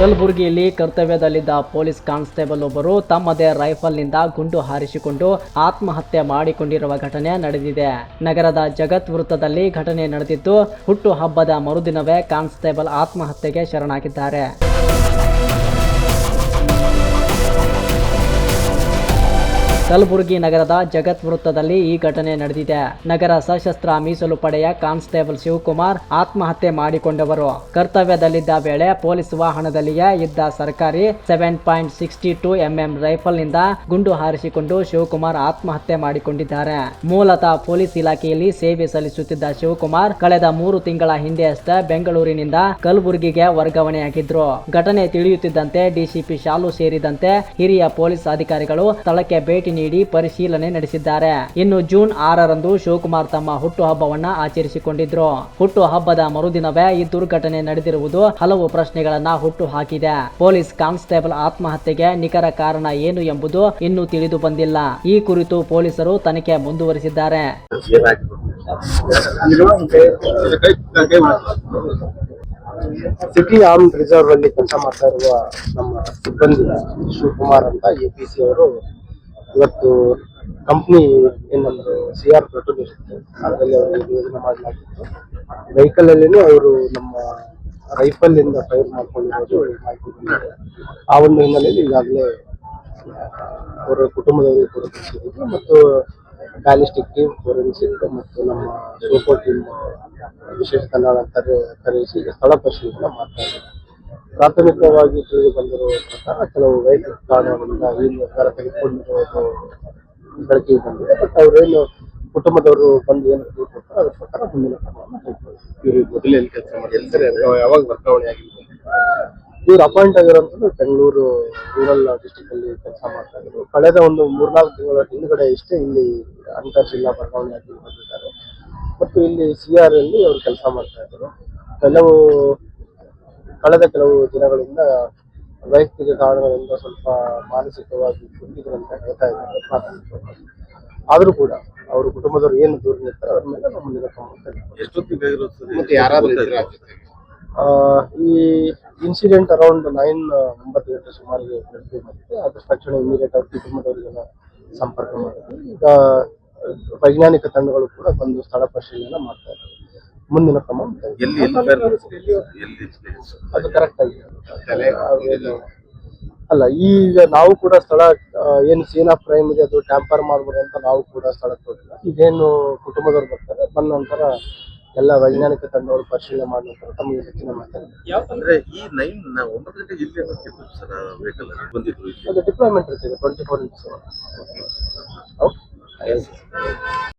ಕಲಬುರಗಿಯಲ್ಲಿ ಕರ್ತವ್ಯದಲ್ಲಿದ್ದ police constable ಒಬ್ಬರು ತಮ್ಮದೇ ರೈಫಲ್ನಿಂದ ಗುಂಡು ಹಾರಿಸಿಕೊಂಡು ಆತ್ಮಹತ್ಯೆ ಮಾಡಿಕೊಂಡಿರುವ ಘಟನೆ ನಡೆದಿದೆ. ನಗರದ ಜಗತ್ ವೃತ್ತದಲ್ಲಿ ಘಟನೆ ನಡೆದಿದ್ದು, ಹುಟ್ಟು ಹಬ್ಬದ ಮರುದಿನವೇ ಕಾನ್ಸ್ಟೇಬಲ್ ಆತ್ಮಹತ್ಯೆಗೆ ಶರಣಾಗಿದ್ದಾರೆ. ಕಲಬುರಗಿ ನಗರದ ಜಗತ್ ವೃತ್ತದಲ್ಲಿ ಈ ಘಟನೆ ನಡೆದಿದೆ. ನಗರ ಸಶಸ್ತ್ರ ಮೀಸಲು ಪಡೆಯ ಕಾನ್ಸ್ಟೇಬಲ್ ಶಿವಕುಮಾರ್ ಆತ್ಮಹತ್ಯೆ ಮಾಡಿಕೊಂಡವರು. ಕರ್ತವ್ಯದಲ್ಲಿದ್ದ ವೇಳೆ ಪೊಲೀಸ್ ವಾಹನದಲ್ಲಿಯೇ ಇದ್ದ ಸರ್ಕಾರಿ 7.62 mm ರೈಫಲ್ನಿಂದ ಗುಂಡು ಹಾರಿಸಿಕೊಂಡು ಶಿವಕುಮಾರ್ ಆತ್ಮಹತ್ಯೆ ಮಾಡಿಕೊಂಡಿದ್ದಾರೆ. ಮೂಲತಃ ಪೊಲೀಸ್ ಇಲಾಖೆಯಲ್ಲಿ ಸೇವೆ ಸಲ್ಲಿಸುತ್ತಿದ್ದ ಶಿವಕುಮಾರ್ ಕಳೆದ 3 ತಿಂಗಳ ಹಿಂದೆಯಷ್ಟೇ ಬೆಂಗಳೂರಿನಿಂದ ಕಲಬುರಗಿಗೆ ವರ್ಗಾವಣೆಯಾಗಿದ್ರು. ಘಟನೆ ತಿಳಿಯುತ್ತಿದ್ದಂತೆ ಡಿಸಿಪಿ ಶಾಲು ಸೇರಿದಂತೆ ಹಿರಿಯ ಪೊಲೀಸ್ ಅಧಿಕಾರಿಗಳು ಸ್ಥಳಕ್ಕೆ ಭೇಟಿ ನೀಡಿ ಪರಿಶೀಲನೆ ನಡೆಸಿದ್ದಾರೆ. ಇನ್ನು ಜೂನ್ 6ರಂದು ಶಿವಕುಮಾರ್ ತಮ್ಮ ಹುಟ್ಟು ಹಬ್ಬವನ್ನ ಆಚರಿಸಿಕೊಂಡಿದ್ರು. ಹುಟ್ಟು ಹಬ್ಬದ ಮರುದಿನವೇ ಈ ದುರ್ಘಟನೆ ನಡೆದಿರುವುದು ಹಲವು ಪ್ರಶ್ನೆಗಳನ್ನ ಹುಟ್ಟು ಹಾಕಿದೆ. ಪೊಲೀಸ್ ಕಾನ್ಸ್ಟೇಬಲ್ ಆತ್ಮಹತ್ಯೆಗೆ ನಿಖರ ಕಾರಣ ಏನು ಎಂಬುದು ಇನ್ನೂ ತಿಳಿದು ಬಂದಿಲ್ಲ. ಈ ಕುರಿತು ಪೊಲೀಸರು ತನಿಖೆ ಮುಂದುವರಿಸಿದ್ದಾರೆ. ಸಿಟಿ ಆರ್ಮ್ಡ್ ರಿಸರ್ವ್ ಅಲ್ಲಿ ಕೆಲಸ ಮಾಡ್ತಾ ಇರುವ ನಮ್ಮ ಸಿಬ್ಬಂದಿ ಶಿವಕುಮಾರ್ ಅಂತ APC ಅವರು ಇವತ್ತು ಕಂಪ್ನಿ ಏನೊಂದು CR ಪೆಟ್ರೋಲ್ ಇರುತ್ತೆ, ಅದರಲ್ಲಿ ಅವರಿಗೆ ಯೋಜನೆ ಮಾಡಲಾಗಿತ್ತು. ವೆಹಿಕಲ್ ಅಲ್ಲಿ ಅವರು ನಮ್ಮ ರೈಫಲ್ ಇಂದ ಫೈರ್ ಮಾಡ್ಕೊಂಡಿರೋದು ಮಾಹಿತಿ ಬಂದಿದೆ. ಆ ಒಂದು ಹಿನ್ನೆಲೆಯಲ್ಲಿ ಈಗಾಗಲೇ ಅವರ ಕುಟುಂಬದವರಿಗೆ ಕೂಡ ತಿಳಿಸಿದ್ರು ಮತ್ತು ಬ್ಯಾಲಿಸ್ಟಿಕ್ ಟೀಮ್, ಫೋರೆನ್ಸಿಕ್ ಮತ್ತು ನಮ್ಮ ಸೋಪೋ ಟೀಮ್ ವಿಶೇಷ ತಂಡ ಕರೆಯಿಸಿ ಸ್ಥಳ ಪರಿಶೀಲನೆ ಮಾಡ್ತಾ ಇದ್ದಾರೆ. ಪ್ರಾಥಮಿಕವಾಗಿ ತಿಳಿದು ಬಂದಿರುವ ಪ್ರಕಾರ ಕೆಲವು ವೈಯಕ್ತಿಕ ಕಾರಣಗಳಿಂದ ಈ ನಿರ್ಧಾರ ತೆಗೆದುಕೊಂಡಿರುವುದು ಬೆಳಕಿಗೆ ಬಂದಿದೆ. ಬಟ್ ಅವರೇನು ಕುಟುಂಬದವರು ಬಂದು ಏನು ತಿಳ್ಕೊಳ್ತಾರೆ ಅದರ ಪ್ರಕಾರ ಮುಂದಿನ ಕ್ರಮವನ್ನು ಕೈಗೊಳ್ಳುತ್ತಾರೆ. ಮೊದಲೇ ಕೆಲಸ ಮಾಡಿ ಯಾವಾಗ ವರ್ಗಾವಣೆ ಆಗಿದೆ? ಇವ್ರು ಅಪಾಯಿಂಟ್ ಆಗಿರೋಂಥದ್ದು ಬೆಂಗಳೂರು ರೂರಲ್ ಡಿಸ್ಟಿಕ್ ಅಲ್ಲಿ ಕೆಲಸ ಮಾಡ್ತಾ ಇದ್ರು. ಕಳೆದ ಒಂದು 3-4 ತಿಂಗಳ ಹಿಂದ್ಗಡೆ ಇಷ್ಟೇ ಇಲ್ಲಿ ಅಂತರ್ ಜಿಲ್ಲಾ ವರ್ಗಾವಣೆ ಆಗಿ ಬಂದಿದ್ದಾರೆ ಮತ್ತು ಇಲ್ಲಿ CR ಅಲ್ಲಿ ಅವರು ಕೆಲಸ ಮಾಡ್ತಾ ಇದ್ರು. ಕಳೆದ ಕೆಲವು ದಿನಗಳಿಂದ ವೈಯಕ್ತಿಕ ಕಾರಣಗಳಿಂದ ಸ್ವಲ್ಪ ಮಾನಸಿಕವಾಗಿ ಕುಂದಿದ್ರು ಅಂತ ಹೇಳ್ತಾ ಇದ್ದಾರೆ ಪ್ರಾಥಮಿಕವಾಗಿ. ಆದ್ರೂ ಕೂಡ ಅವರು ಕುಟುಂಬದವರು ಏನು ದೂರ ನಿರ್ತಾರೆ ಅವ್ರ ಮೇಲೆ ನಮ್ಮ ಈ ಇನ್ಸಿಡೆಂಟ್ ಅರೌಂಡ್ 9 ಗಂಟೆ ಸುಮಾರಿಗೆ ಬಂದಿದೆ. ಆದಷ್ಟು ತಕ್ಷಣ ಇಮಿಡಿಯೇಟ್ ಅವ್ರ ಕುಟುಂಬದವರಿಗೆಲ್ಲ ಸಂಪರ್ಕ ಮಾಡಿದ್ರು. ಈಗ ವೈಜ್ಞಾನಿಕ ತಂಡಗಳು ಕೂಡ ಬಂದು ಸ್ಥಳ ಪರಿಶೀಲನೆ ಮಾಡ್ತಾ ಇದ್ದಾರೆ. ಮುಂದಿನ ಕ್ರಮ ಅದು ಕರೆಕ್ಟ್ ಆಗಿ ಅಲ್ಲ. ಈಗ ನಾವು ಕೂಡ ಸ್ಥಳ ಏನು ಸೀನ್ ಆಫ್ ಕ್ರೈಮ್ ಇದೆ ಅದು ಟ್ಯಾಂಪರ್ ಮಾಡ್ಬೋದು ಅಂತ ನಾವು ಕೂಡ ಸ್ಥಳಕ್ಕೆ ಹೋಗಿಲ್ಲ. ಈಗೇನು ಕುಟುಂಬದವ್ರು ಬರ್ತಾರೆ, ಬಂದ ನಂತರ ಎಲ್ಲ ವೈಜ್ಞಾನಿಕ ತಂಡಗಳು ಪರಿಶೀಲನೆ ಮಾಡಿದ ನಂತರ ತಮಗೆ ಹೆಚ್ಚಿನ ಮಾಹಿತಿ. ಅದು ಡಿಪ್ಲಾಯ್ಮೆಂಟ್ ಇರ್ತದೆ 24x7.